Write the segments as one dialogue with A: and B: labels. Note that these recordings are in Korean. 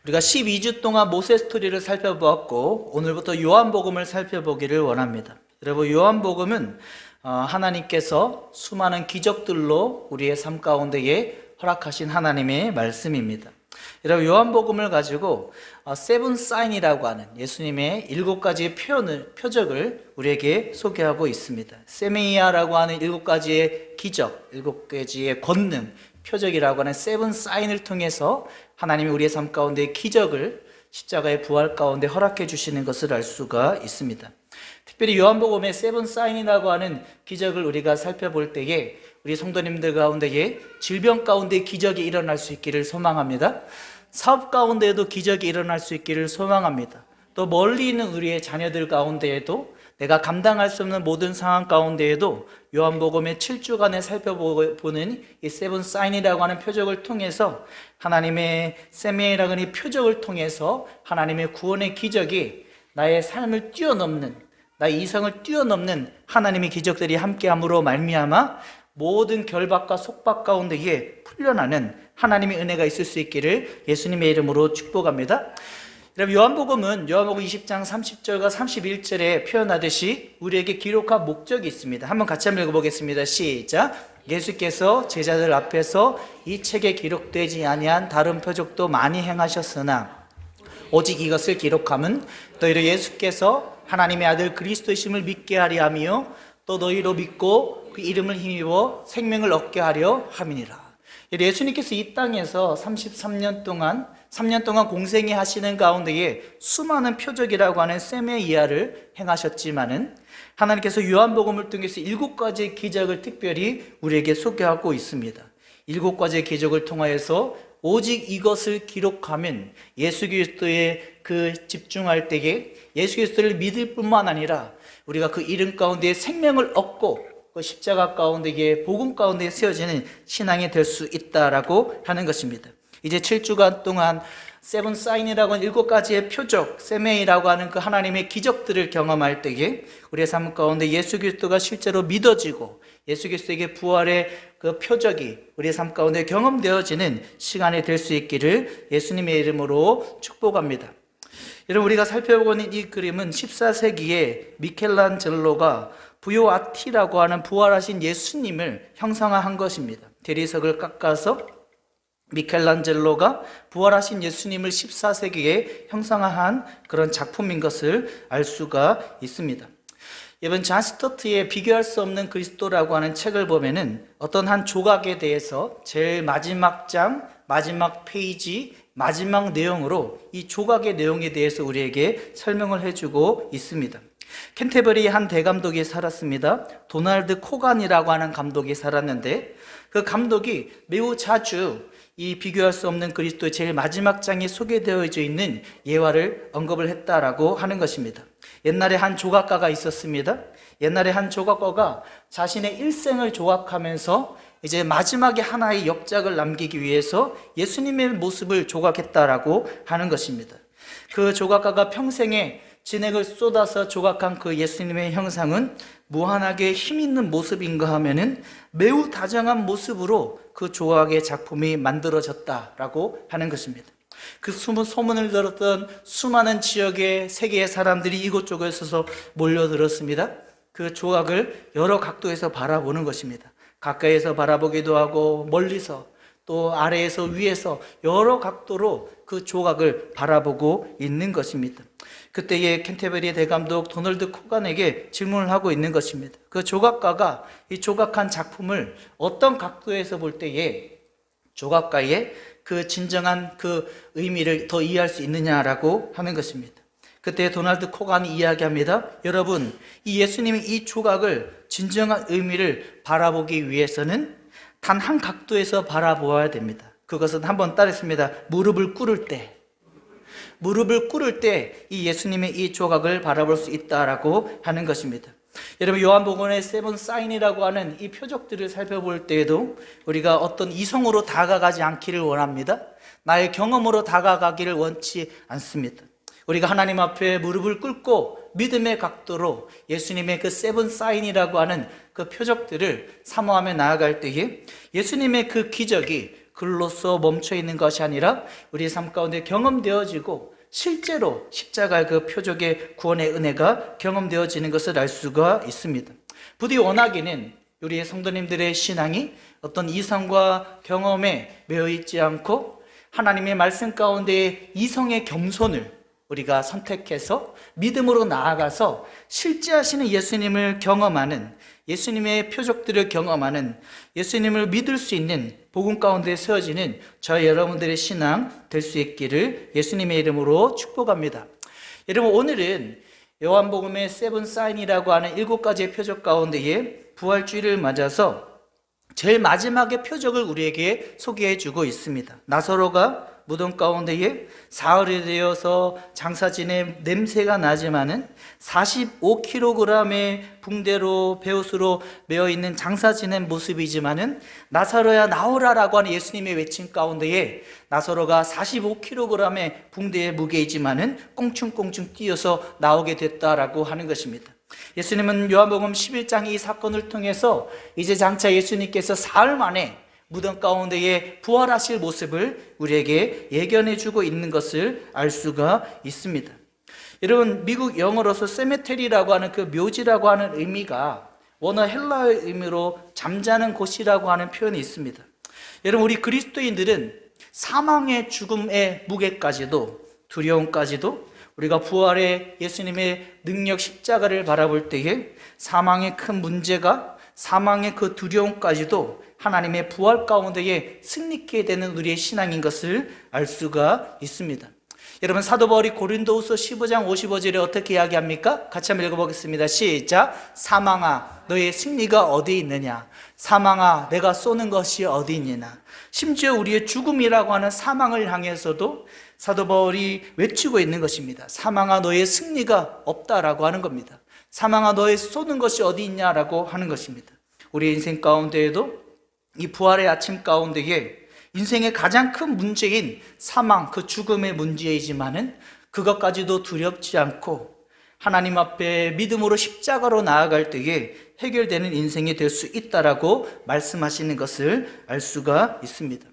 A: 우리가 12주 동안 모세 스토리를 살펴보았고 오늘부터 요한복음을 살펴보기를 원합니다. 여러분, 요한복음은 하나님께서 수많은 기적들로 우리의 삶 가운데에 허락하신 하나님의 말씀입니다. 여러분, 요한복음을 가지고 세븐 사인이라고 하는 예수님의 7가지의 표적을 우리에게 소개하고 있습니다. 세메이아라고 하는 7가지의 기적, 7가지의 권능, 표적이라고 하는 세븐 사인을 통해서 하나님이 우리의 삶 가운데 기적을 십자가의 부활 가운데 허락해 주시는 것을 알 수가 있습니다. 특별히 요한복음의 세븐 사인이라고 하는 기적을 우리가 살펴볼 때에 우리 성도님들 가운데에 질병 가운데 기적이 일어날 수 있기를 소망합니다. 사업 가운데에도 기적이 일어날 수 있기를 소망합니다. 또 멀리 있는 우리의 자녀들 가운데에도 내가 감당할 수 없는 모든 상황 가운데에도 요한복음의 7주간에 살펴보는 이 세븐 사인이라고 하는 표적을 통해서 하나님의 세미라고 하는 이 표적을 통해서 하나님의 구원의 기적이 나의 삶을 뛰어넘는, 나의 이성을 뛰어넘는 하나님의 기적들이 함께함으로 말미암아 모든 결박과 속박 가운데에 풀려나는 하나님의 은혜가 있을 수 있기를 예수님의 이름으로 축복합니다. 여러분, 요한복음 20장 30절과 31절에 표현하듯이 우리에게 기록한 목적이 있습니다. 한번 같이 한번 읽어보겠습니다. 시작. 예수께서 제자들 앞에서 이 책에 기록되지 아니한 다른 표적도 많이 행하셨으나 오직 이것을 기록함은 너희로 예수께서 하나님의 아들 그리스도이심을 믿게 하려 하며 또 너희로 믿고 그 이름을 힘입어 생명을 얻게 하려 함이니라. 예수님께서 이 땅에서 33년 동안 3년 동안 공생애 하시는 가운데에 수많은 표적이라고 하는 세메이아를 행하셨지만은 하나님께서 요한복음을 통해서 7가지의 기적을 특별히 우리에게 소개하고 있습니다. 7가지의 기적을 통하여서 오직 이것을 기록하면 예수 그리스도에 집중할 때에 예수 그리스도를 믿을 뿐만 아니라 우리가 그 이름 가운데 생명을 얻고 그 십자가 가운데에 복음 가운데 세워지는 신앙이 될 수 있다라고 하는 것입니다. 이제 7주간 동안 세븐 사인이라고 하는 7가지의 표적, 세메이라고 하는 그 하나님의 기적들을 경험할 때에 우리의 삶 가운데 예수 그리스도가 실제로 믿어지고 예수 그리스도에게 부활의 그 표적이 우리의 삶 가운데 경험되어지는 시간이 될 수 있기를 예수님의 이름으로 축복합니다. 여러분, 우리가 살펴보는 이 그림은 14세기에 미켈란젤로가 부요아티라고 하는 부활하신 예수님을 형상화한 것입니다. 대리석을 깎아서 미켈란젤로가 부활하신 예수님을 14세기에 형상화한 그런 작품인 것을 알 수가 있습니다. 이번 존 스토트의 비교할 수 없는 그리스도라고 하는 책을 보면은 어떤 한 조각에 대해서 제일 마지막 장, 마지막 페이지, 마지막 내용으로 이 조각의 내용에 대해서 우리에게 설명을 해주고 있습니다. 캔터버리의 한 대감독이 살았습니다. 도널드 코간이라고 하는 감독이 살았는데 그 감독이 매우 자주 이 비교할 수 없는 그리스도의 제일 마지막 장에 소개되어져 있는 예화를 언급을 했다라고 하는 것입니다. 옛날에 한 조각가가 있었습니다. 옛날에 한 조각가가 자신의 일생을 조각하면서 이제 마지막에 하나의 역작을 남기기 위해서 예수님의 모습을 조각했다라고 하는 것입니다. 그 조각가가 평생에 진액을 쏟아서 조각한 그 예수님의 형상은 무한하게 힘있는 모습인가 하면은 매우 다정한 모습으로 그 조각의 작품이 만들어졌다라고 하는 것입니다. 그 소문을 들었던 수많은 지역의 세계의 사람들이 이곳저곳에서 몰려들었습니다. 그 조각을 여러 각도에서 바라보는 것입니다. 가까이에서 바라보기도 하고 멀리서 또 아래에서 위에서 여러 각도로 그 조각을 바라보고 있는 것입니다. 그때의 캔터버리 대감독 도널드 코간에게 질문을 하고 있는 것입니다. 그 조각가가 이 조각한 작품을 어떤 각도에서 볼 때에 조각가의 그 진정한 그 의미를 더 이해할 수 있느냐라고 하는 것입니다. 그때 도널드 코간이 이야기합니다. 여러분, 이 예수님의 이 조각을 진정한 의미를 바라보기 위해서는 단 한 각도에서 바라보아야 됩니다. 그것은 한번 따르겠습니다. 무릎을 꿇을 때 이 예수님의 이 조각을 바라볼 수 있다라고 하는 것입니다. 여러분, 요한복음의 세븐 사인이라고 하는 이 표적들을 살펴볼 때에도 우리가 어떤 이성으로 다가가지 않기를 원합니다. 나의 경험으로 다가가기를 원치 않습니다. 우리가 하나님 앞에 무릎을 꿇고 믿음의 각도로 예수님의 그 세븐 사인이라고 하는 그 표적들을 사모하며 나아갈 때에 예수님의 그 기적이 글로써 멈춰 있는 것이 아니라 우리의 삶 가운데 경험되어지고 실제로 십자가의 그 표적의 구원의 은혜가 경험되어지는 것을 알 수가 있습니다. 부디 원하기는 우리의 성도님들의 신앙이 어떤 이성과 경험에 매여 있지 않고 하나님의 말씀 가운데 이성의 겸손을 우리가 선택해서 믿음으로 나아가서 실제 하시는 예수님을 경험하는, 예수님의 표적들을 경험하는, 예수님을 믿을 수 있는 복음 가운데 세워지는 저희 여러분들의 신앙 될 수 있기를 예수님의 이름으로 축복합니다. 여러분, 오늘은 요한복음의 세븐 사인이라고 하는 7가지의 표적 가운데에 부활주의를 맞아서 제일 마지막의 표적을 우리에게 소개해 주고 있습니다. 나사로가 무덤 가운데에 사흘이 되어서 장사 지내 냄새가 나지만은 45kg의 붕대로 베옷으로 메어 있는 장사 지낸 모습이지만은 나사로야 나오라라고 하는 예수님의 외침 가운데에 나사로가 45kg의 붕대의 무게이지만은 꽁충꽁충 뛰어서 나오게 됐다라고 하는 것입니다. 예수님은 요한복음 11장 이 사건을 통해서 이제 장차 예수님께서 사흘 만에 무덤 가운데에 부활하실 모습을 우리에게 예견해 주고 있는 것을 알 수가 있습니다. 여러분, 미국 영어로서 세메테리라고 하는 그 묘지라고 하는 의미가 원어 헬라어의 의미로 잠자는 곳이라고 하는 표현이 있습니다. 여러분, 우리 그리스도인들은 사망의 죽음의 무게까지도 두려움까지도 우리가 부활의 예수님의 능력 십자가를 바라볼 때에 사망의 큰 문제가, 사망의 그 두려움까지도 하나님의 부활 가운데에 승리케 되는 우리의 신앙인 것을 알 수가 있습니다. 여러분, 사도 바울이 고린도후서 15장 55절에 어떻게 이야기합니까? 같이 한번 읽어보겠습니다. 시작. 사망아 너의 승리가 어디 있느냐? 사망아 내가 쏘는 것이 어디 있느냐? 심지어 우리의 죽음이라고 하는 사망을 향해서도 사도 바울이 외치고 있는 것입니다. 사망아 너의 승리가 없다라고 하는 겁니다. 사망아 너의 쏘는 것이 어디 있냐라고 하는 것입니다. 우리 인생 가운데에도 이 부활의 아침 가운데에 인생의 가장 큰 문제인 사망, 그 죽음의 문제이지만은 그것까지도 두렵지 않고 하나님 앞에 믿음으로 십자가로 나아갈 때에 해결되는 인생이 될 수 있다라고 말씀하시는 것을 알 수가 있습니다.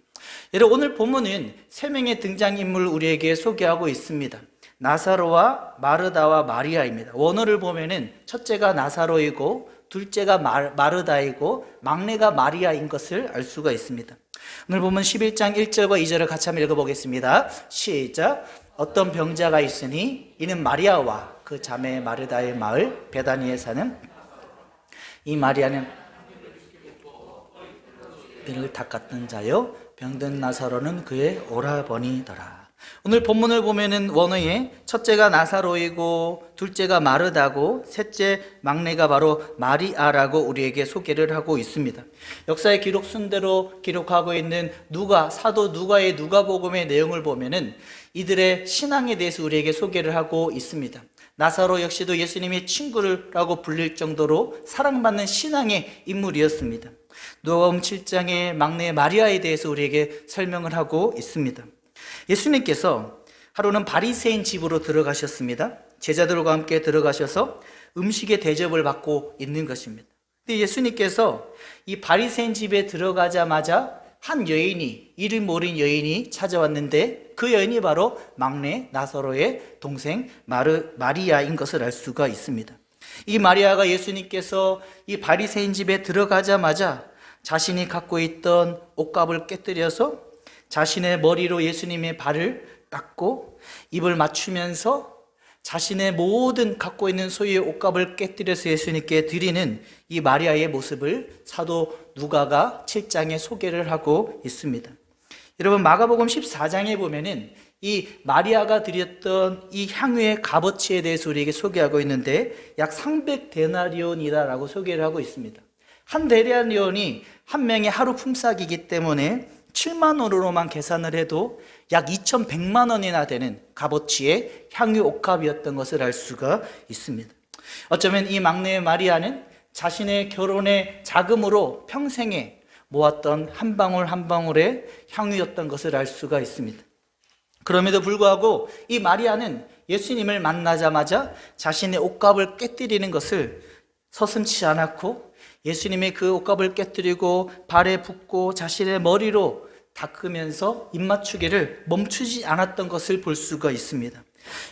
A: 여러분, 오늘 본문은 세 명의 등장인물을 우리에게 소개하고 있습니다. 나사로와 마르다와 마리아입니다. 원어를 보면은 첫째가 나사로이고 둘째가 마르다이고 막내가 마리아인 것을 알 수가 있습니다. 오늘 보면 11장 1절과 2절을 같이 한번 읽어보겠습니다. 시작. 어떤 병자가 있으니 이는 마리아와 그 자매 마르다의 마을 베다니에 사는 이 마리아는 뼈를 닦았던 자요 병든 나사로는 그의 오라버니더라. 오늘 본문을 보면은 원어에 첫째가 나사로이고 둘째가 마르다고 셋째 막내가 바로 마리아라고 우리에게 소개를 하고 있습니다. 역사의 기록 순대로 기록하고 있는 사도 누가의 누가복음의 내용을 보면은 이들의 신앙에 대해서 우리에게 소개를 하고 있습니다. 나사로 역시도 예수님의 친구라고 불릴 정도로 사랑받는 신앙의 인물이었습니다. 누가복음 7장의 막내 마리아에 대해서 우리에게 설명을 하고 있습니다. 예수님께서 하루는 바리새인 집으로 들어가셨습니다. 제자들과 함께 들어가셔서 음식의 대접을 받고 있는 것입니다. 근데 예수님께서 이 바리새인 집에 들어가자마자 한 여인이, 이름 모르는 여인이 찾아왔는데 그 여인이 바로 막내 나사로의 동생 마리아인 것을 알 수가 있습니다. 이 마리아가 예수님께서 이 바리새인 집에 들어가자마자 자신이 갖고 있던 옷값을 깨뜨려서 자신의 머리로 예수님의 발을 닦고 입을 맞추면서 자신의 모든 갖고 있는 소유의 옷값을 깨뜨려서 예수님께 드리는 이 마리아의 모습을 사도 누가가 7장에 소개를 하고 있습니다. 여러분, 마가복음 14장에 보면은 이 마리아가 드렸던 이 향유의 값어치에 대해서 우리에게 소개하고 있는데 약 300데나리온이다라고 소개를 하고 있습니다. 한 데나리온이 한 명의 하루 품삯이기 때문에 7만 원으로만 계산을 해도 약 2,100만 원이나 되는 값어치의 향유 옷값이었던 것을 알 수가 있습니다. 어쩌면 이 막내 마리아는 자신의 결혼의 자금으로 평생에 모았던 한 방울 한 방울의 향유였던 것을 알 수가 있습니다. 그럼에도 불구하고 이 마리아는 예수님을 만나자마자 자신의 옷값을 깨뜨리는 것을 서슴지 않았고 예수님의 그 옷값을 깨뜨리고 발에 붓고 자신의 머리로 닦으면서 입맞추기를 멈추지 않았던 것을 볼 수가 있습니다.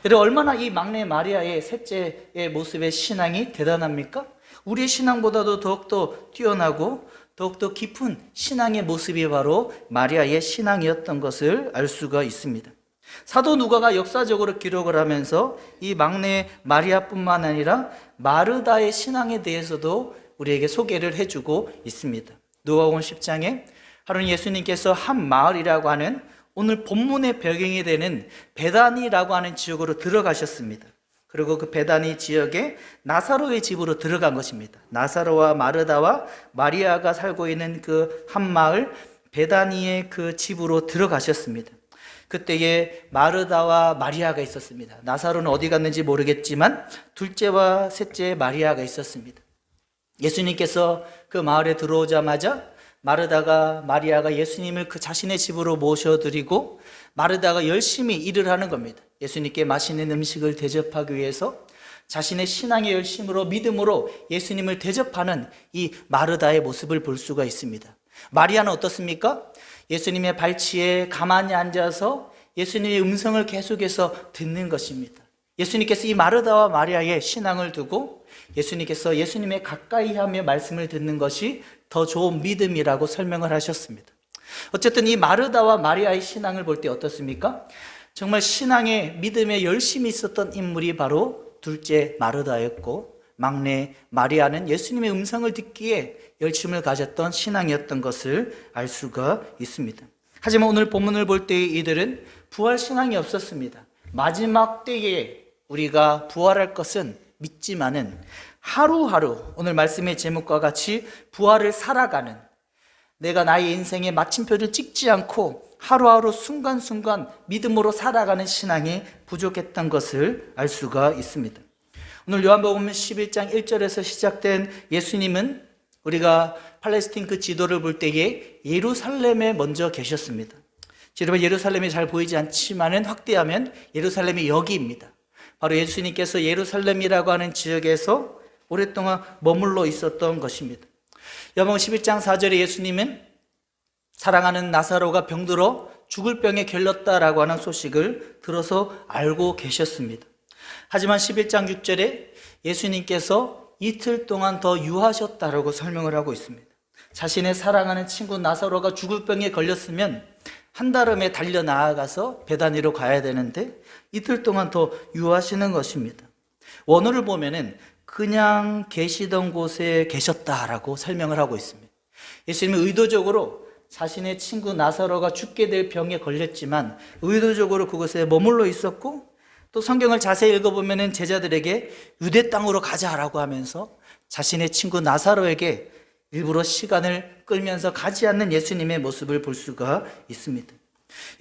A: 여러분, 얼마나 이 막내 마리아의 셋째의 모습의 신앙이 대단합니까? 우리의 신앙보다도 더욱더 뛰어나고 더욱더 깊은 신앙의 모습이 바로 마리아의 신앙이었던 것을 알 수가 있습니다. 사도 누가가 역사적으로 기록을 하면서 이 막내 마리아뿐만 아니라 마르다의 신앙에 대해서도 우리에게 소개를 해주고 있습니다. 누가복음 10장에 하루는 예수님께서 한 마을이라고 하는 오늘 본문의 배경이 되는 베다니라고 하는 지역으로 들어가셨습니다. 그리고 그 베다니 지역에 나사로의 집으로 들어간 것입니다. 나사로와 마르다와 마리아가 살고 있는 그 한 마을 베다니의 그 집으로 들어가셨습니다. 그때에 마르다와 마리아가 있었습니다. 나사로는 어디 갔는지 모르겠지만 둘째와 셋째 마리아가 있었습니다. 예수님께서 그 마을에 들어오자마자 마르다가 마리아가 예수님을 그 자신의 집으로 모셔드리고 마르다가 열심히 일을 하는 겁니다. 예수님께 맛있는 음식을 대접하기 위해서 자신의 신앙의 열심으로 믿음으로 예수님을 대접하는 이 마르다의 모습을 볼 수가 있습니다. 마리아는 어떻습니까? 예수님의 발치에 가만히 앉아서 예수님의 음성을 계속해서 듣는 것입니다. 예수님께서 이 마르다와 마리아의 신앙을 두고 예수님께서 예수님의 가까이 하며 말씀을 듣는 것이 더 좋은 믿음이라고 설명을 하셨습니다. 어쨌든 이 마르다와 마리아의 신앙을 볼 때 어떻습니까? 정말 신앙의 믿음에 열심히 있었던 인물이 바로 둘째 마르다였고 막내 마리아는 예수님의 음성을 듣기에 열심을 가졌던 신앙이었던 것을 알 수가 있습니다. 하지만 오늘 본문을 볼 때 이들은 부활 신앙이 없었습니다. 마지막 때에 우리가 부활할 것은 믿지만은 하루하루 오늘 말씀의 제목과 같이 부활을 살아가는, 내가 나의 인생의 마침표를 찍지 않고 하루하루 순간순간 믿음으로 살아가는 신앙이 부족했던 것을 알 수가 있습니다. 오늘 요한복음 11장 1절에서 시작된 예수님은 우리가 팔레스틴 그 지도를 볼 때에 예루살렘에 먼저 계셨습니다. 여러분, 예루살렘이 잘 보이지 않지만은 확대하면 예루살렘이 여기입니다. 바로 예수님께서 예루살렘이라고 하는 지역에서 오랫동안 머물러 있었던 것입니다. 요한복음 11장 4절에 예수님은 사랑하는 나사로가 병들어 죽을 병에 결렸다라고 하는 소식을 들어서 알고 계셨습니다. 하지만 11장 6절에 예수님께서 이틀 동안 더 유하셨다라고 설명을 하고 있습니다. 자신의 사랑하는 친구 나사로가 죽을 병에 걸렸으면 한달음에 달려 나아가서 베다니로 가야 되는데 이틀 동안 더 유하시는 것입니다. 원어를 보면은 그냥 계시던 곳에 계셨다라고 설명을 하고 있습니다. 예수님은 의도적으로 자신의 친구 나사로가 죽게 될 병에 걸렸지만 의도적으로 그곳에 머물러 있었고, 또 성경을 자세히 읽어보면 제자들에게 유대 땅으로 가자라고 하면서 자신의 친구 나사로에게 일부러 시간을 끌면서 가지 않는 예수님의 모습을 볼 수가 있습니다.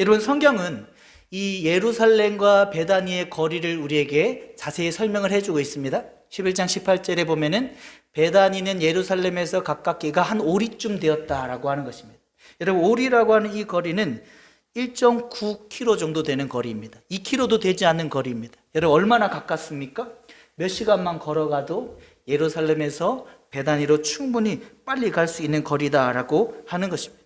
A: 여러분, 성경은 이 예루살렘과 베다니의 거리를 우리에게 자세히 설명을 해주고 있습니다. 11장 18절에 보면은 베다니는 예루살렘에서 가깝기가 한 오리쯤 되었다라고 하는 것입니다. 여러분, 오리라고 하는 이 거리는 1.9km 정도 되는 거리입니다. 2km도 되지 않는 거리입니다. 여러분, 얼마나 가깝습니까? 몇 시간만 걸어가도 예루살렘에서 베다니로 충분히 빨리 갈 수 있는 거리다라고 하는 것입니다.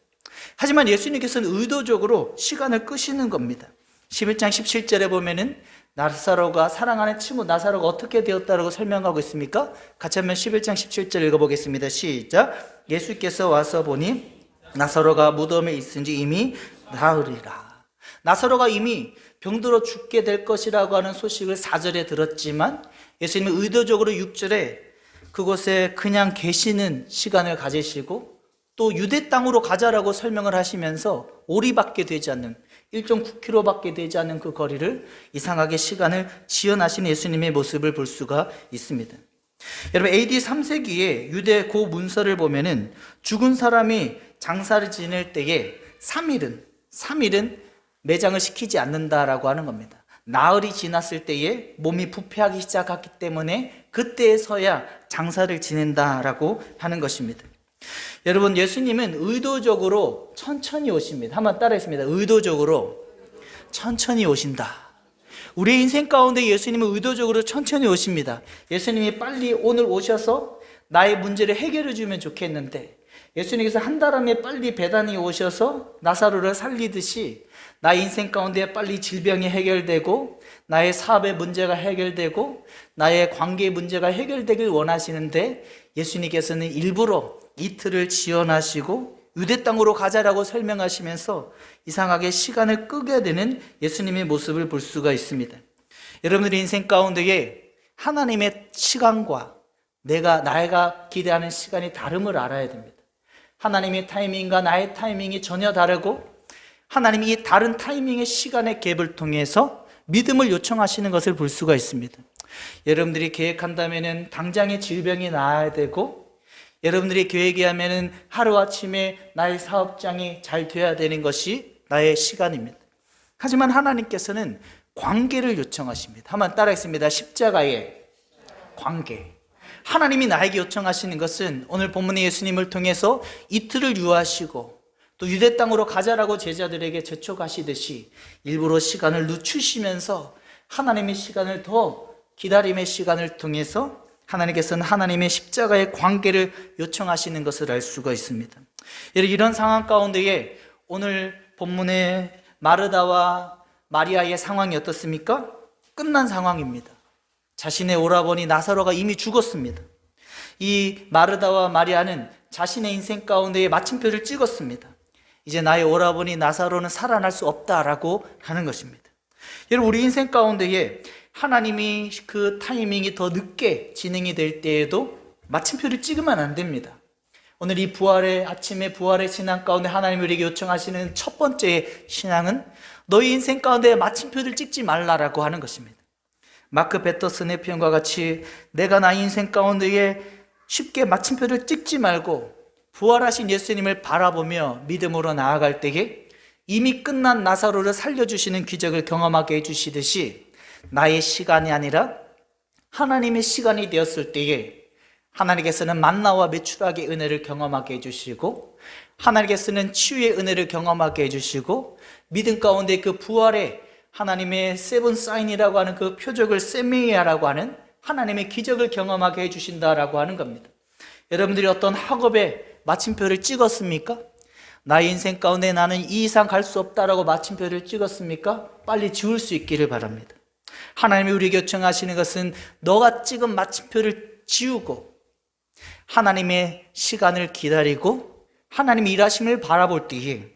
A: 하지만 예수님께서는 의도적으로 시간을 끄시는 겁니다. 11장 17절에 보면은 나사로가, 사랑하는 친구 나사로가 어떻게 되었다라고 설명하고 있습니까? 같이 한번 11장 17절 읽어보겠습니다. 시작. 예수께서 와서 보니 나사로가 무덤에 있은지 이미 나으리라. 나사로가 이미 병들어 죽게 될 것이라고 하는 소식을 4절에 들었지만 예수님은 의도적으로 6절에 그곳에 그냥 계시는 시간을 가지시고 또 유대 땅으로 가자라고 설명을 하시면서 오리밖에 되지 않는 1.9km밖에 되지 않는 그 거리를 이상하게 시간을 지연하신 예수님의 모습을 볼 수가 있습니다. 여러분, AD 3세기에 유대 고 문서를 보면은 죽은 사람이 장사를 지낼 때에 3일은 매장을 시키지 않는다라고 하는 겁니다. 나흘이 지났을 때에 몸이 부패하기 시작했기 때문에 그때에서야 장사를 지낸다라고 하는 것입니다. 여러분, 예수님은 의도적으로 천천히 오십니다. 한번 따라했습니다. 의도적으로 천천히 오신다. 우리의 인생 가운데 예수님은 의도적으로 천천히 오십니다. 예수님이 빨리 오늘 오셔서 나의 문제를 해결해 주면 좋겠는데, 예수님께서 한 달음에 빨리 베단이 오셔서 나사로를 살리듯이 나의 인생 가운데 빨리 질병이 해결되고 나의 사업의 문제가 해결되고 나의 관계 문제가 해결되길 원하시는데, 예수님께서는 일부러 이틀을 지연하시고 유대 땅으로 가자라고 설명하시면서 이상하게 시간을 끄게 되는 예수님의 모습을 볼 수가 있습니다. 여러분들의 인생 가운데에 하나님의 시간과 내가 기대하는 시간이 다름을 알아야 됩니다. 하나님의 타이밍과 나의 타이밍이 전혀 다르고, 하나님이 이 다른 타이밍의 시간의 갭을 통해서 믿음을 요청하시는 것을 볼 수가 있습니다. 여러분들이 계획한다면 당장의 질병이 나아야 되고, 여러분들이 계획이 하면 하루아침에 나의 사업장이 잘 돼야 되는 것이 나의 시간입니다. 하지만 하나님께서는 관계를 요청하십니다. 한번 따라하겠습니다. 십자가의 관계. 하나님이 나에게 요청하시는 것은 오늘 본문의 예수님을 통해서 이틀을 유하시고 또 유대 땅으로 가자라고 제자들에게 재촉하시듯이 일부러 시간을 늦추시면서 하나님의 시간을 더 기다림의 시간을 통해서 하나님께서는 하나님의 십자가의 관계를 요청하시는 것을 알 수가 있습니다. 이런 상황 가운데에 오늘 본문의 마르다와 마리아의 상황이 어떻습니까? 끝난 상황입니다. 자신의 오라버니 나사로가 이미 죽었습니다. 이 마르다와 마리아는 자신의 인생 가운데에 마침표를 찍었습니다. 이제 나의 오라버니 나사로는 살아날 수 없다라고 하는 것입니다. 여러분, 우리 인생 가운데에 하나님이 그 타이밍이 더 늦게 진행이 될 때에도 마침표를 찍으면 안 됩니다. 오늘 이 아침에 부활의 신앙 가운데 하나님이 우리에게 요청하시는 첫 번째 신앙은 너희 인생 가운데 마침표를 찍지 말라라고 하는 것입니다. 마크 베터슨의 표현과 같이 내가 나의 인생 가운데에 쉽게 마침표를 찍지 말고 부활하신 예수님을 바라보며 믿음으로 나아갈 때에 이미 끝난 나사로를 살려주시는 기적을 경험하게 해주시듯이 나의 시간이 아니라 하나님의 시간이 되었을 때에 하나님께서는 만나와 메추라기의 은혜를 경험하게 해주시고, 하나님께서는 치유의 은혜를 경험하게 해주시고, 믿음 가운데 그 부활의 하나님의 세븐 사인이라고 하는 그 표적을 세미야라고 하는 하나님의 기적을 경험하게 해주신다라고 하는 겁니다. 여러분들이 어떤 학업에 마침표를 찍었습니까? 나의 인생 가운데 나는 이 이상 갈 수 없다라고 마침표를 찍었습니까? 빨리 지울 수 있기를 바랍니다. 하나님이 우리에게 요청하시는 것은 너가 찍은 마침표를 지우고 하나님의 시간을 기다리고 하나님의 일하심을 바라볼 때에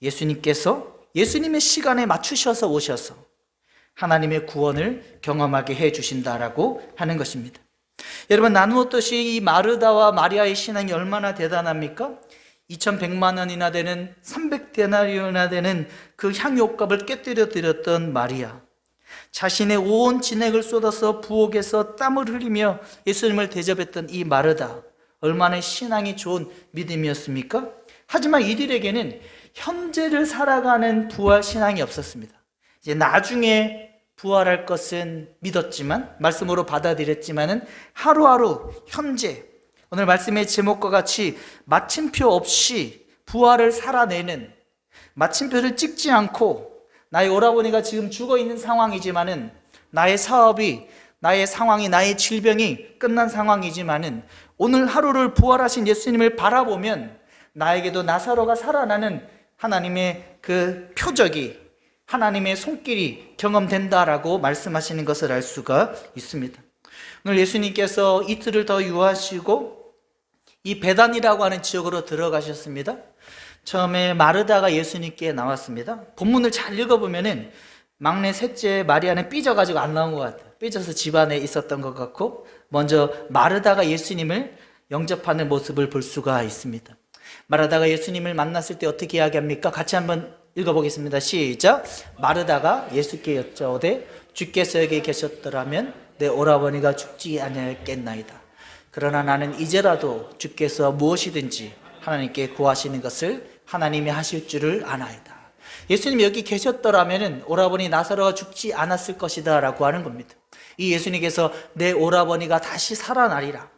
A: 예수님께서 예수님의 시간에 맞추셔서 오셔서 하나님의 구원을 경험하게 해주신다라고 하는 것입니다. 여러분, 나누었듯이 이 마르다와 마리아의 신앙이 얼마나 대단합니까? 2100만 원이나 되는 300데나리온이나 되는 그 향유옥값을 깨뜨려 드렸던 마리아, 자신의 온 진액을 쏟아서 부엌에서 땀을 흘리며 예수님을 대접했던 이 마르다, 얼마나 신앙이 좋은 믿음이었습니까? 하지만 이들에게는 현재를 살아가는 부활 신앙이 없었습니다. 이제 나중에 부활할 것은 믿었지만, 말씀으로 받아들였지만은 하루하루 현재, 오늘 말씀의 제목과 같이 마침표 없이 부활을 살아내는, 마침표를 찍지 않고 나의 오라버니가 지금 죽어 있는 상황이지만은, 나의 사업이, 나의 상황이, 나의 질병이 끝난 상황이지만은 오늘 하루를 부활하신 예수님을 바라보면 나에게도 나사로가 살아나는 하나님의 그 표적이, 하나님의 손길이 경험된다라고 말씀하시는 것을 알 수가 있습니다. 오늘 예수님께서 이틀을 더 유하시고 이 베단이라고 하는 지역으로 들어가셨습니다. 처음에 마르다가 예수님께 나왔습니다. 본문을 잘 읽어보면은 막내 셋째 마리아는 삐져가지고 안 나온 것 같아요. 삐져서 집안에 있었던 것 같고, 먼저 마르다가 예수님을 영접하는 모습을 볼 수가 있습니다. 마르다가 예수님을 만났을 때 어떻게 이야기합니까? 같이 한번 읽어보겠습니다. 시작. 마르다가 예수께 여짜오되 주께서 여기 계셨더라면 내 오라버니가 죽지 아니하였겠나이다. 그러나 나는 이제라도 주께서 무엇이든지 하나님께 구하시는 것을 하나님이 하실 줄을 아나이다. 예수님이 여기 계셨더라면 오라버니 나사로가 죽지 않았을 것이다 라고 하는 겁니다. 이 예수님께서 내 오라버니가 다시 살아나리라.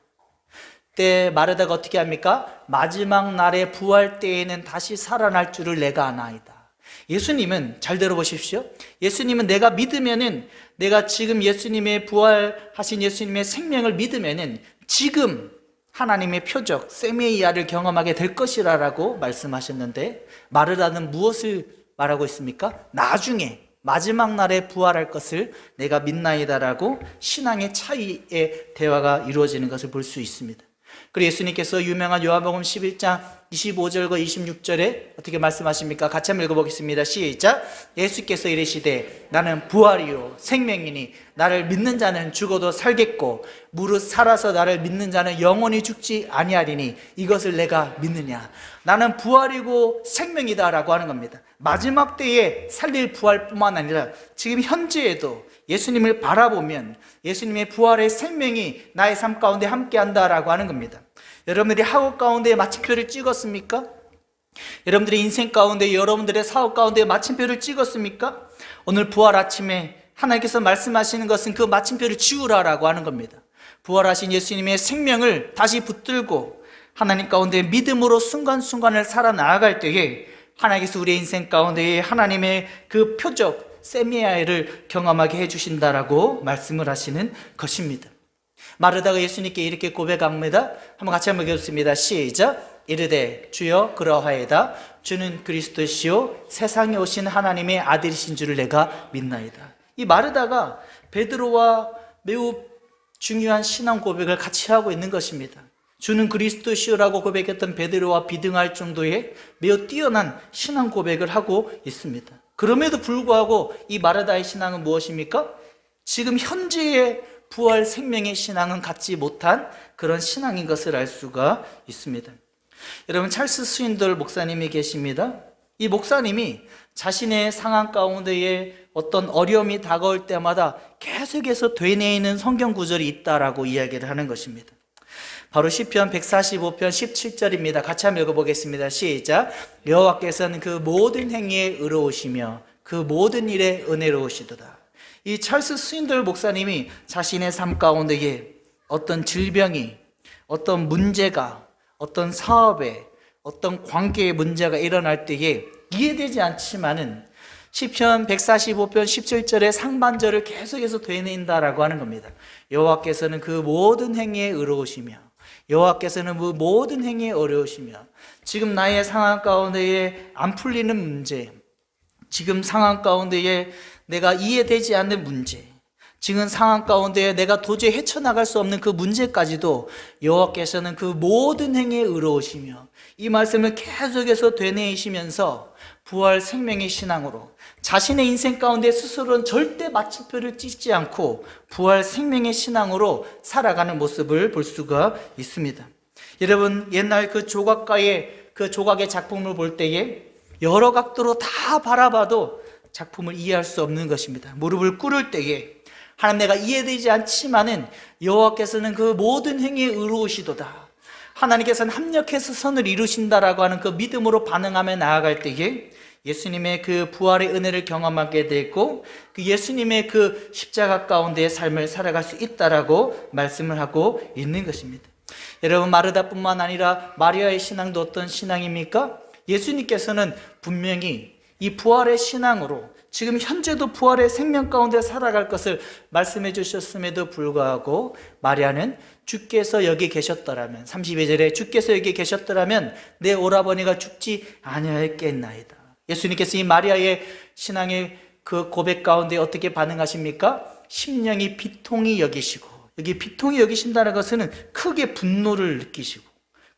A: 때 마르다가 어떻게 합니까? 마지막 날의 부활 때에는 다시 살아날 줄을 내가 아나이다. 예수님은, 잘 들어보십시오, 예수님은 내가 믿으면은, 내가 지금 예수님의 부활하신 예수님의 생명을 믿으면은 지금 하나님의 표적 세미야를 경험하게 될 것이라고 말씀하셨는데, 마르다는 무엇을 말하고 있습니까? 나중에 마지막 날에 부활할 것을 내가 믿나이다라고 신앙의 차이의 대화가 이루어지는 것을 볼 수 있습니다. 그리고 예수님께서 유명한 요한복음 11장 25절과 26절에 어떻게 말씀하십니까? 같이 한번 읽어보겠습니다. 시작. 예수께서 이르시되 나는 부활이요 생명이니 나를 믿는 자는 죽어도 살겠고 무릇 살아서 나를 믿는 자는 영원히 죽지 아니하리니 이것을 내가 믿느냐. 나는 부활이고 생명이다 라고 하는 겁니다. 마지막 때에 살릴 부활뿐만 아니라 지금 현재에도 예수님을 바라보면 예수님의 부활의 생명이 나의 삶 가운데 함께한다라고 하는 겁니다. 여러분들이 학업 가운데 마침표를 찍었습니까? 여러분들의 인생 가운데, 여러분들의 사업 가운데 마침표를 찍었습니까? 오늘 부활 아침에 하나님께서 말씀하시는 것은 그 마침표를 지우라라고 하는 겁니다. 부활하신 예수님의 생명을 다시 붙들고 하나님 가운데 믿음으로 순간순간을 살아나갈 때에 하나님께서 우리의 인생 가운데 하나님의 그 표적 세미야를 경험하게 해주신다라고 말씀을 하시는 것입니다. 마르다가 예수님께 이렇게 고백합니다. 한번 같이 한번 읽겠습니다. 시작. 이르되 주여 그러하이다. 주는 그리스도시요 세상에 오신 하나님의 아들이신 줄을 내가 믿나이다. 이 마르다가 베드로와 매우 중요한 신앙 고백을 같이 하고 있는 것입니다. 주는 그리스도시요라고 고백했던 베드로와 비등할 정도의 매우 뛰어난 신앙 고백을 하고 있습니다. 그럼에도 불구하고 이 마르다의 신앙은 무엇입니까? 지금 현재의 부활 생명의 신앙은 갖지 못한 그런 신앙인 것을 알 수가 있습니다. 여러분, 찰스 스윈돌 목사님이 계십니다. 이 목사님이 자신의 상황 가운데에 어떤 어려움이 다가올 때마다 계속해서 되뇌이는 성경 구절이 있다라고 이야기를 하는 것입니다. 바로 시편 145편 17절입니다. 같이 한번 읽어보겠습니다. 시작. 여호와께서는 그 모든 행위에 의로우시며 그 모든 일에 은혜로우시도다. 이 찰스 스윈돌 목사님이 자신의 삶 가운데에 어떤 질병이, 어떤 문제가, 어떤 사업에, 어떤 관계의 문제가 일어날 때에 이해되지 않지만은 시편 145편 17절의 상반절을 계속해서 되뇌인다라고 하는 겁니다. 여호와께서는 그 모든 행위에 의로우시며 여호와께서는 그 모든 행위에 어려우시며 지금 나의 상황 가운데에 안 풀리는 문제, 지금 상황 가운데에 내가 이해되지 않는 문제, 지금 상황 가운데 내가 도저히 헤쳐나갈 수 없는 그 문제까지도 여호와께서는 그 모든 행위에 의로우시며 이 말씀을 계속해서 되뇌이시면서 부활 생명의 신앙으로 자신의 인생 가운데 스스로는 절대 마침표를 찍지 않고 부활 생명의 신앙으로 살아가는 모습을 볼 수가 있습니다. 여러분, 옛날 그 조각가의 그 조각의 작품을 볼 때에 여러 각도로 다 바라봐도 작품을 이해할 수 없는 것입니다. 무릎을 꿇을 때에 하나님, 내가 이해되지 않지만은 여호와께서는 그 모든 행위에 의로우시도다. 하나님께서는 합력해서 선을 이루신다라고 하는 그 믿음으로 반응하며 나아갈 때에 예수님의 그 부활의 은혜를 경험하게 되고 그 예수님의 그 십자가 가운데의 삶을 살아갈 수 있다라고 말씀을 하고 있는 것입니다. 여러분, 마르다뿐만 아니라 마리아의 신앙도 어떤 신앙입니까? 예수님께서는 분명히 이 부활의 신앙으로 지금 현재도 부활의 생명 가운데 살아갈 것을 말씀해 주셨음에도 불구하고 마리아는 주께서 여기 계셨더라면, 32절에 주께서 여기 계셨더라면 내 오라버니가 죽지 아니하였겠나이다. 예수님께서 이 마리아의 신앙의 그 고백 가운데 어떻게 반응하십니까? 심령이 비통히 여기시고, 여기 비통히 여기신다는 것은 크게 분노를 느끼시고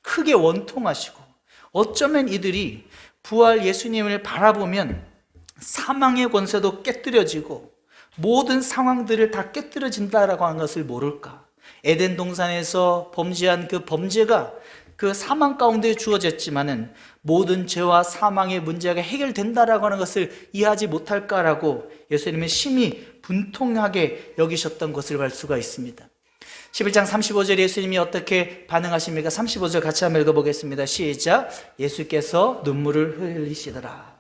A: 크게 원통하시고, 어쩌면 이들이 부활 예수님을 바라보면 사망의 권세도 깨뜨려지고 모든 상황들을 다 깨뜨려진다라고 하는 것을 모를까? 에덴 동산에서 범죄한 그 범죄가 그 사망 가운데 주어졌지만은 모든 죄와 사망의 문제가 해결된다라고 하는 것을 이해하지 못할까라고 예수님은 심히 분통하게 여기셨던 것을 알 수가 있습니다. 11장 35절에 예수님이 어떻게 반응하십니까? 35절 같이 한번 읽어보겠습니다. 시작. 예수께서 눈물을 흘리시더라.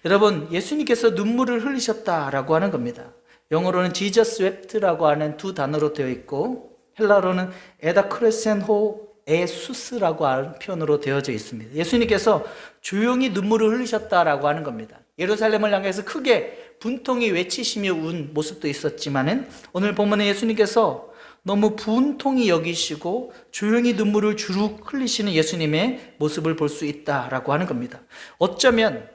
A: 여러분, 예수님께서 눈물을 흘리셨다라고 하는 겁니다. 영어로는 Jesus wept라고 하는 두 단어로 되어 있고 헬라어로는 에다크레센호 에수스라고 하는 표현으로 되어져 있습니다. 예수님께서 조용히 눈물을 흘리셨다라고 하는 겁니다. 예루살렘을 향해서 크게 분통히 외치시며 운 모습도 있었지만은 오늘 본문에 예수님께서 너무 분통히 여기시고 조용히 눈물을 주룩 흘리시는 예수님의 모습을 볼 수 있다라고 하는 겁니다. 어쩌면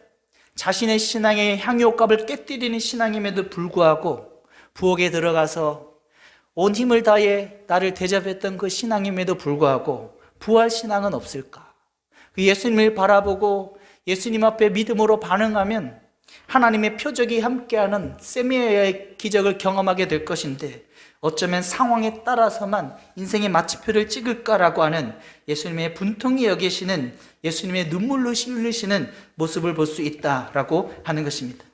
A: 자신의 신앙의 향유옥합을 깨뜨리는 신앙임에도 불구하고 부엌에 들어가서 온 힘을 다해 나를 대접했던 그 신앙임에도 불구하고 부활 신앙은 없을까? 그 예수님을 바라보고 예수님 앞에 믿음으로 반응하면 하나님의 표적이 함께하는 세미야의 기적을 경험하게 될 것인데 어쩌면 상황에 따라서만 인생의 마침표를 찍을까라고 하는 예수님의 분통히 여기시는 예수님의 눈물로 흘리시는 모습을 볼 수 있다라고 하는 것입니다.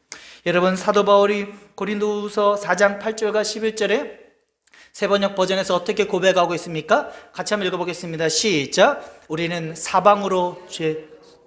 A: 여러분, 사도 바울이 고린도후서 4장 8절과 11절에 세번역 버전에서 어떻게 고백하고 있습니까? 같이 한번 읽어보겠습니다. 시작. 우리는 사방으로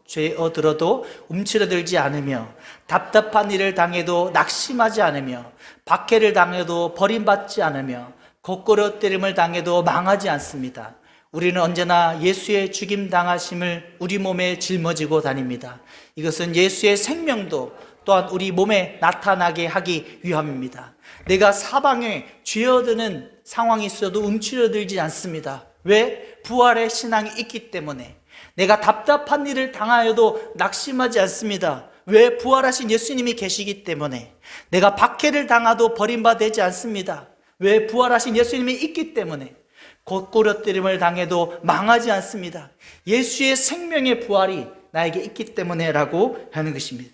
A: 죄어들어도 움츠러들지 않으며 답답한 일을 당해도 낙심하지 않으며 박해를 당해도 버림받지 않으며 거꾸로 때림을 당해도 망하지 않습니다. 우리는 언제나 예수의 죽임 당하심을 우리 몸에 짊어지고 다닙니다. 이것은 예수의 생명도 또한 우리 몸에 나타나게 하기 위함입니다. 내가 사방에 죄어드는 상황이 있어도 움츠러들지 않습니다. 왜? 부활의 신앙이 있기 때문에. 내가 답답한 일을 당하여도 낙심하지 않습니다. 왜? 부활하신 예수님이 계시기 때문에. 내가 박해를 당하도 버림받지 않습니다. 왜? 부활하신 예수님이 있기 때문에. 곧꾸러뜨림을 당해도 망하지 않습니다. 예수의 생명의 부활이 나에게 있기 때문에 라고 하는 것입니다.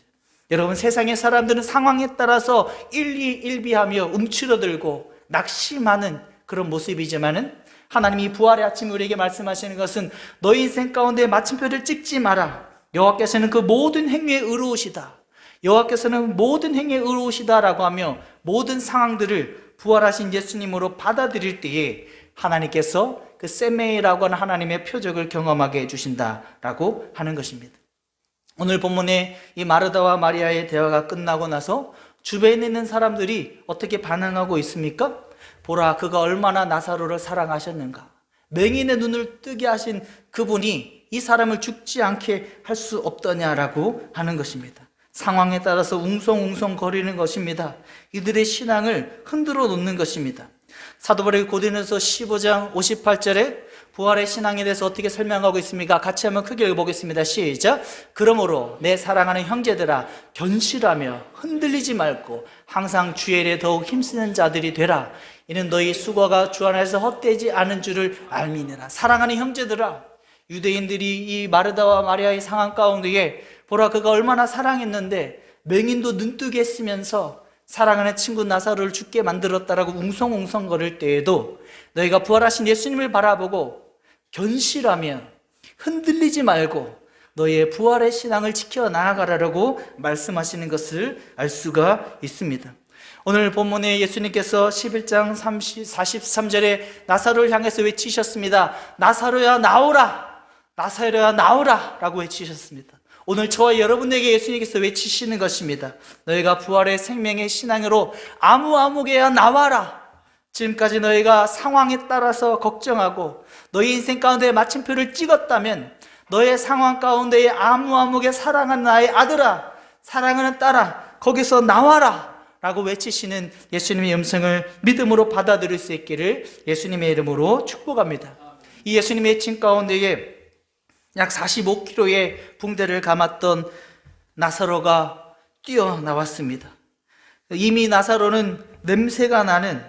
A: 여러분, 세상의 사람들은 상황에 따라서 일희일비하며 움츠러들고 낙심하는 그런 모습이지만은 하나님이 부활의 아침 우리에게 말씀하시는 것은 너희 인생 가운데 마침표를 찍지 마라. 여호와께서는 그 모든 행위에 의로우시다. 여호와께서는 모든 행위에 의로우시다라고 하며 모든 상황들을 부활하신 예수님으로 받아들일 때에 하나님께서 그 세메이라고 하는 하나님의 표적을 경험하게 해주신다라고 하는 것입니다. 오늘 본문에 이 마르다와 마리아의 대화가 끝나고 나서 주변에 있는 사람들이 어떻게 반응하고 있습니까? 보라, 그가 얼마나 나사로를 사랑하셨는가. 맹인의 눈을 뜨게 하신 그분이 이 사람을 죽지 않게 할 수 없더냐라고 하는 것입니다. 상황에 따라서 웅성웅성 거리는 것입니다. 이들의 신앙을 흔들어 놓는 것입니다. 사도 바울이 고린도서 15장 58절에 부활의 신앙에 대해서 어떻게 설명하고 있습니까? 같이 한번 크게 읽어보겠습니다. 시작. 그러므로 내 사랑하는 형제들아, 견실하며 흔들리지 말고 항상 주의 일에 더욱 힘쓰는 자들이 되라. 이는 너희 수고가 주 안에서 헛되지 않은 줄을 알미니라. 사랑하는 형제들아, 유대인들이 이 마르다와 마리아의 상황 가운데에 보라, 그가 얼마나 사랑했는데 맹인도 눈뜨게 했으면서 사랑하는 친구 나사로를 죽게 만들었다라고 웅성웅성 거릴 때에도 너희가 부활하신 예수님을 바라보고 견실하며 흔들리지 말고 너희의 부활의 신앙을 지켜나가라고 말씀하시는 것을 알 수가 있습니다. 오늘 본문에 예수님께서 11장 43절에 나사로를 향해서 외치셨습니다. 나사로야 나오라, 나사로야 나오라 라고 외치셨습니다. 오늘 저와 여러분에게 예수님께서 외치시는 것입니다. 너희가 부활의 생명의 신앙으로 아무개야 나와라. 지금까지 너희가 상황에 따라서 걱정하고 너희 인생 가운데 마침표를 찍었다면 너의 상황 가운데에 아무개 사랑하는 나의 아들아, 사랑하는 딸아, 거기서 나와라 라고 외치시는 예수님의 음성을 믿음으로 받아들일 수 있기를 예수님의 이름으로 축복합니다. 이 예수님의 칭 가운데에 약 45kg의 붕대를 감았던 나사로가 뛰어나왔습니다. 이미 나사로는 냄새가 나는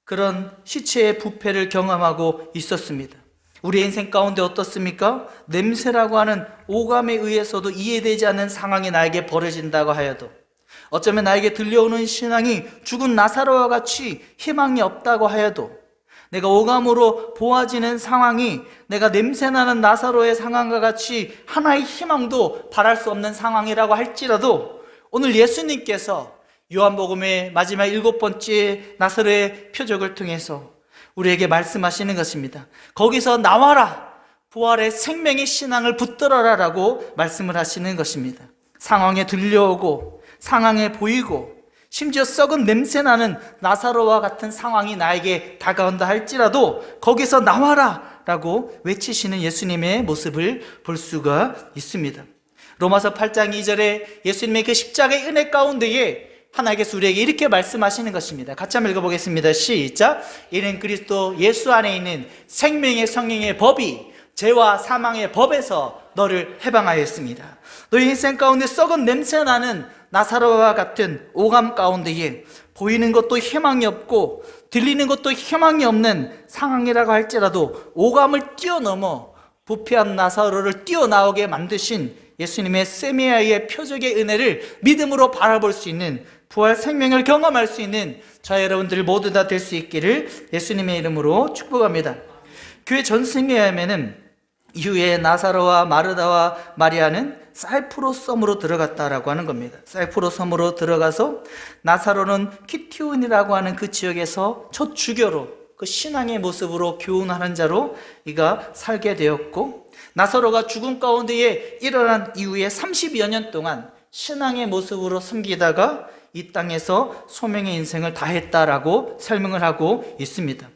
A: 그런 시체의 부패를 경험하고 있었습니다. 우리 인생 가운데 어떻습니까? 냄새라고 하는 오감에 의해서도 이해되지 않는 상황이 나에게 벌어진다고 하여도, 어쩌면 나에게 들려오는 신앙이 죽은 나사로와 같이 희망이 없다고 하여도, 내가 오감으로 보아지는 상황이 내가 냄새나는 나사로의 상황과 같이 하나의 희망도 바랄 수 없는 상황이라고 할지라도 오늘 예수님께서 요한복음의 마지막 7번째 나사로의 표적을 통해서 우리에게 말씀하시는 것입니다. 거기서 나와라, 부활의 생명의 신앙을 붙들어라 라고 말씀을 하시는 것입니다. 상황에 들려오고 상황에 보이고 심지어 썩은 냄새나는 나사로와 같은 상황이 나에게 다가온다 할지라도 거기서 나와라 라고 외치시는 예수님의 모습을 볼 수가 있습니다. 로마서 8장 2절에 예수님의 그 십자가의 은혜 가운데에 하나님께서 우리에게 이렇게 말씀하시는 것입니다. 같이 한번 읽어보겠습니다. 시작. 이는 그리스도 예수 안에 있는 생명의 성령의 법이 죄와 사망의 법에서 너를 해방하였습니다. 너희 인생 가운데 썩은 냄새나는 나사로와 같은 오감 가운데에 보이는 것도 희망이 없고 들리는 것도 희망이 없는 상황이라고 할지라도 오감을 뛰어넘어 부패한 나사로를 뛰어나오게 만드신 예수님의 세미야의 표적의 은혜를 믿음으로 바라볼 수 있는, 부활 생명을 경험할 수 있는 저와 여러분들 모두 다 될 수 있기를 예수님의 이름으로 축복합니다. 교회 전승에 하면은 이후에 나사로와 마르다와 마리아는 사이프로 섬으로 들어갔다라고 하는 겁니다. 사이프로 섬으로 들어가서 나사로는 키티온이라고 하는 그 지역에서 첫 주교로, 그 신앙의 모습으로 교훈하는 자로 이가 살게 되었고, 나사로가 죽음 가운데에 일어난 이후에 30여 년 동안 신앙의 모습으로 섬기다가 이 땅에서 소명의 인생을 다했다라고 설명을 하고 있습니다.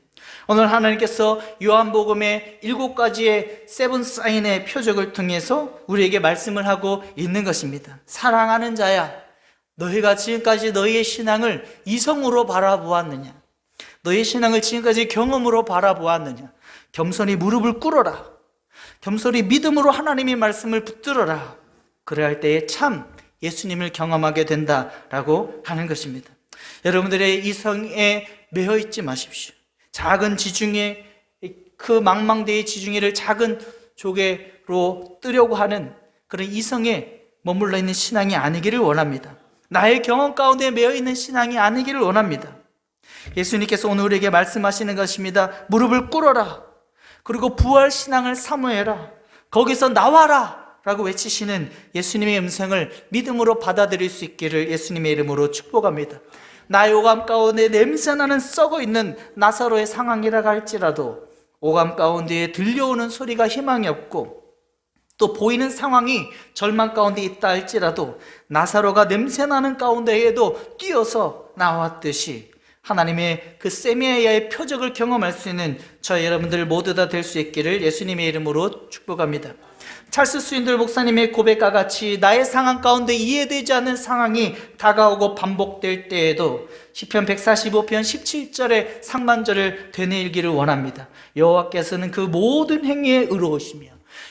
A: 오늘 하나님께서 요한복음의 7가지의 세븐 사인의 표적을 통해서 우리에게 말씀을 하고 있는 것입니다. 사랑하는 자야, 너희가 지금까지 너희의 신앙을 이성으로 바라보았느냐? 너희의 신앙을 지금까지 경험으로 바라보았느냐? 겸손히 무릎을 꿇어라. 겸손히 믿음으로 하나님의 말씀을 붙들어라. 그래야 할 때에 참 예수님을 경험하게 된다라고 하는 것입니다. 여러분들의 이성에 매여 있지 마십시오. 작은 지중해, 그 망망대해 지중해를 작은 조개로 뜨려고 하는 그런 이성에 머물러 있는 신앙이 아니기를 원합니다. 나의 경험 가운데 매여 있는 신앙이 아니기를 원합니다. 예수님께서 오늘 우리에게 말씀하시는 것입니다. 무릎을 꿇어라. 그리고 부활 신앙을 사모해라. 거기서 나와라 라고 외치시는 예수님의 음성을 믿음으로 받아들일 수 있기를 예수님의 이름으로 축복합니다. 나의 오감 가운데 냄새나는 썩어있는 나사로의 상황이라고 할지라도 오감 가운데에 들려오는 소리가 희망이 없고 또 보이는 상황이 절망 가운데 있다 할지라도 나사로가 냄새나는 가운데에도 뛰어서 나왔듯이 하나님의 그 세미야의 표적을 경험할 수 있는 저 여러분들 모두 다 될 수 있기를 예수님의 이름으로 축복합니다. 찰스 스윈들 목사님의 고백과 같이 나의 상황 가운데 이해되지 않는 상황이 다가오고 반복될 때에도 시편 145편 17절의 상반절을 되뇌일기를 원합니다. 여호와께서는 그 모든 행위에 의로우시며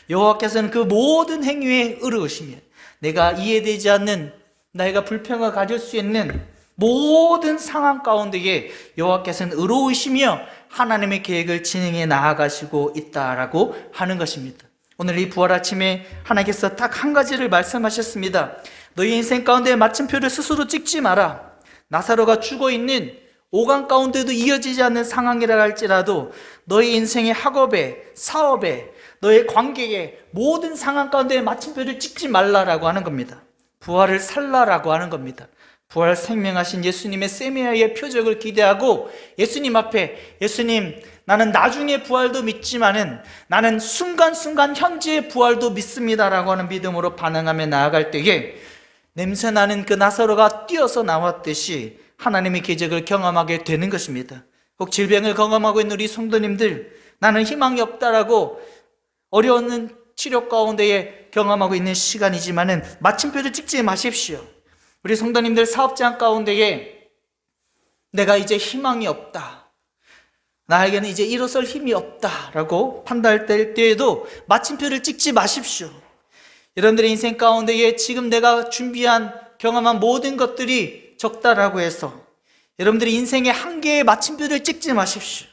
A: 여호와께서는 그 모든 행위에 의로우시며 내가 이해되지 않는, 내가 불평을 가질 수 있는 모든 상황 가운데에 여호와께서는 의로우시며 하나님의 계획을 진행해 나아가시고 있다라고 하는 것입니다. 오늘 이 부활 아침에 하나님께서 딱 한 가지를 말씀하셨습니다. 너희 인생 가운데 마침표를 스스로 찍지 마라. 나사로가 죽어있는 오감 가운데도 이어지지 않는 상황이라 할지라도 너희 인생의 학업에, 사업에, 너의 관계에 모든 상황 가운데 마침표를 찍지 말라라고 하는 겁니다. 부활을 살라라고 하는 겁니다. 부활 생명하신 예수님의 세미야의 표적을 기대하고 예수님 앞에, 예수님 나는 나중에 부활도 믿지만은 나는 순간순간 현재의 부활도 믿습니다라고 하는 믿음으로 반응하며 나아갈 때에 냄새나는 그 나사로가 뛰어서 나왔듯이 하나님의 기적을 경험하게 되는 것입니다. 혹 질병을 경험하고 있는 우리 성도님들, 나는 희망이 없다라고 어려운 치료 가운데에 경험하고 있는 시간이지만은 마침표를 찍지 마십시오. 우리 성도님들 사업장 가운데에 내가 이제 희망이 없다, 나에게는 이제 일어설 힘이 없다라고 판단될 때에도 마침표를 찍지 마십시오. 여러분들의 인생 가운데에 지금 내가 준비한, 경험한 모든 것들이 적다라고 해서 여러분들의 인생의 한계의 마침표를 찍지 마십시오.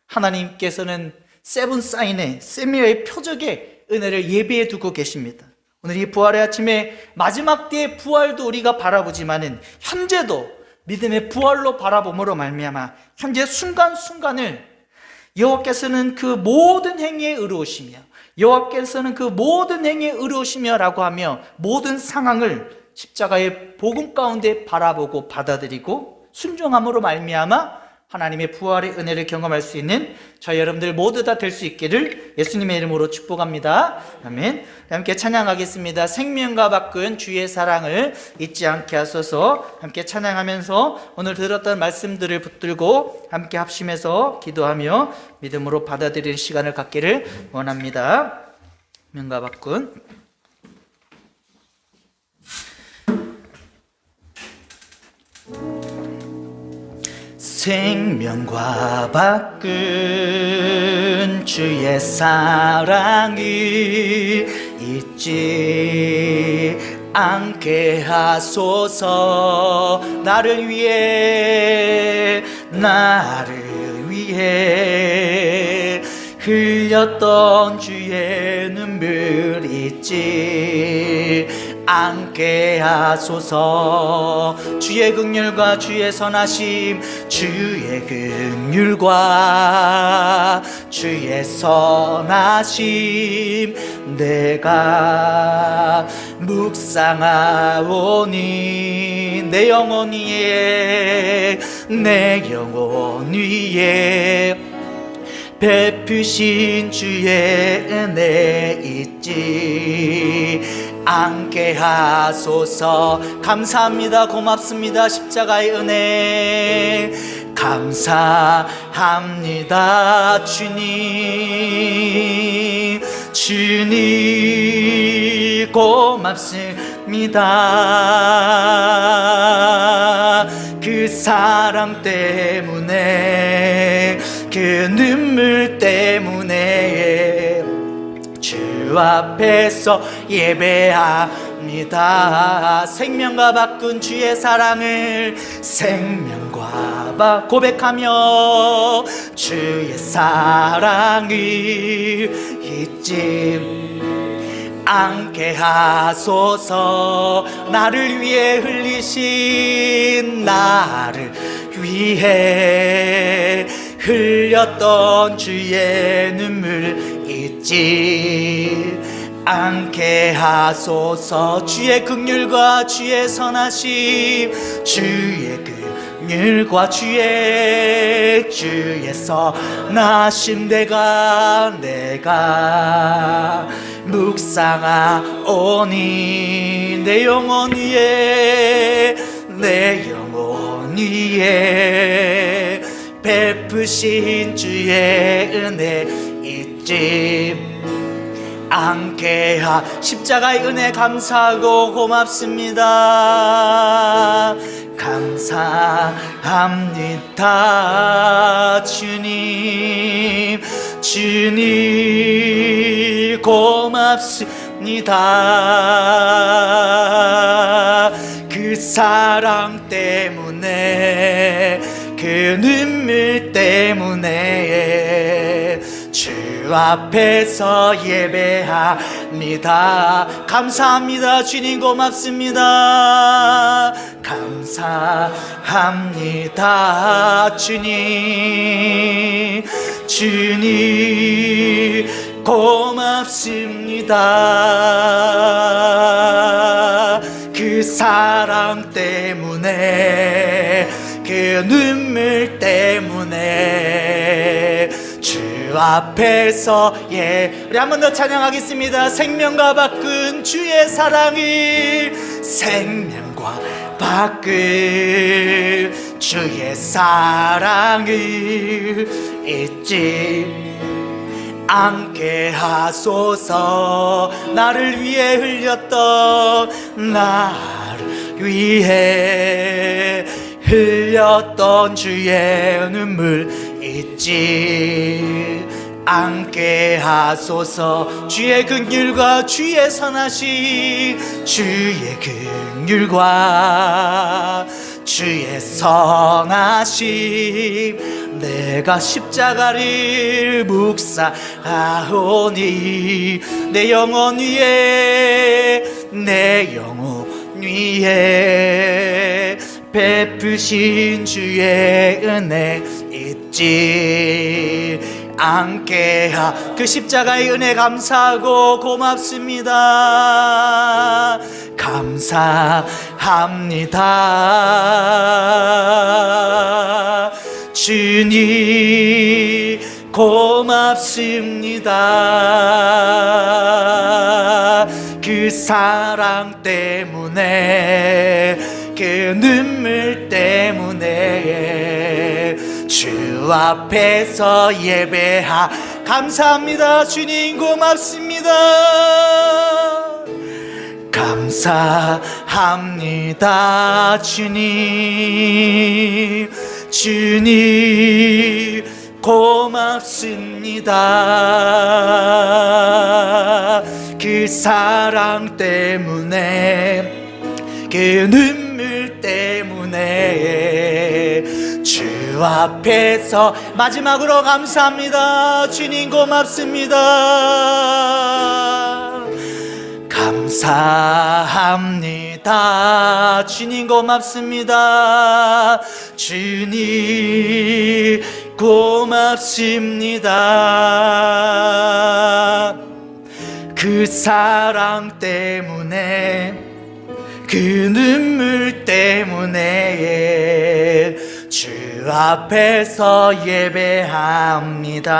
A: 하나님께서는 세븐 사인의 세미야의 표적의 은혜를 예비해 두고 계십니다. 오늘 이 부활의 아침에 마지막 때의 부활도 우리가 바라보지만은 현재도 믿음의 부활로 바라봄으로 말미암아 현재 순간순간을 여호와께서는 그 모든 행위에 의로우시며 여호와께서는 그 모든 행위에 의로우시며 라고 하며 모든 상황을 십자가의 복음 가운데 바라보고 받아들이고 순종함으로 말미암아 하나님의 부활의 은혜를 경험할 수 있는 저희 여러분들 모두 다 될 수 있기를 예수님의 이름으로 축복합니다. 아멘. 함께 찬양하겠습니다. 생명과 바꾼 주의 사랑을 잊지 않게 하소서. 함께 찬양하면서 오늘 들었던 말씀들을 붙들고 함께 합심해서 기도하며 믿음으로 받아들일 시간을 갖기를 원합니다. 생명과 바꾼 생명과 바꾼 주의 사랑을 잊지 않게 하소서. 나를 위해 흘렸던 주의 눈물 잊지 않게 하소서. 주의 긍휼과 주의 선하심, 주의 긍휼과 주의 선하심 내가 묵상하오니 내 영혼 위에 베푸신 주의 은혜 잊지 않게 하소서. 감사합니다. 고맙습니다. 십자가의 은혜 감사합니다. 주님 고맙습니다. 그 사랑 때문에, 그 눈물 때문에 주 앞에서 예배합니다. 생명과 바꾼 주의 사랑을 고백하며 주의 사랑을 잊지 않게 하소서. 나를 위해 흘렸던 주의 눈물 잊지 않게 하소서. 주의 긍휼과 주의 선하심, 주의 긍휼과 주의 선하심 내가 묵상하오니 내 영혼 위에 베푸신 주의 은혜 잊지 않게 십자가의 은혜 감사하고 고맙습니다. 감사합니다. 주님 고맙습니다. 그 사랑 때문에, 그 눈물 때문에 주 앞에서 예배합니다. 감사합니다. 주님 고맙습니다. 감사합니다. 주님 고맙습니다. 그 사랑 때문에, 그 눈물 때문에 주 앞에서 우리 한 번 더 찬양하겠습니다. 생명과 바꾼 주의 사랑을, 생명과 바꾼 주의 사랑을 잊지 않게 하소서. 나를 위해 흘렸던 주의 눈물 잊지 않게 하소서. 주의 긍휼과 주의 선하심, 주의 긍휼과 주의 선하심 내가 십자가를 묵상하오니 내 영혼 위에 베푸신 주의 은혜 잊지 않게 그 십자가의 은혜 감사하고 고맙습니다. 감사합니다. 주님 고맙습니다. 그 사랑 때문에, 그 눈물 때문에 주 앞에서 감사합니다. 주님 고맙습니다. 감사합니다. 주님 주님 고맙습니다. 그 사랑 때문에, 그 눈물 때문에 주 앞에서 마지막으로 감사합니다. 주님 고맙습니다. 감사합니다. 주님 고맙습니다. 주님 고맙습니다. 그 사랑 때문에, 그 눈물 때문에 주 앞에서 예배합니다.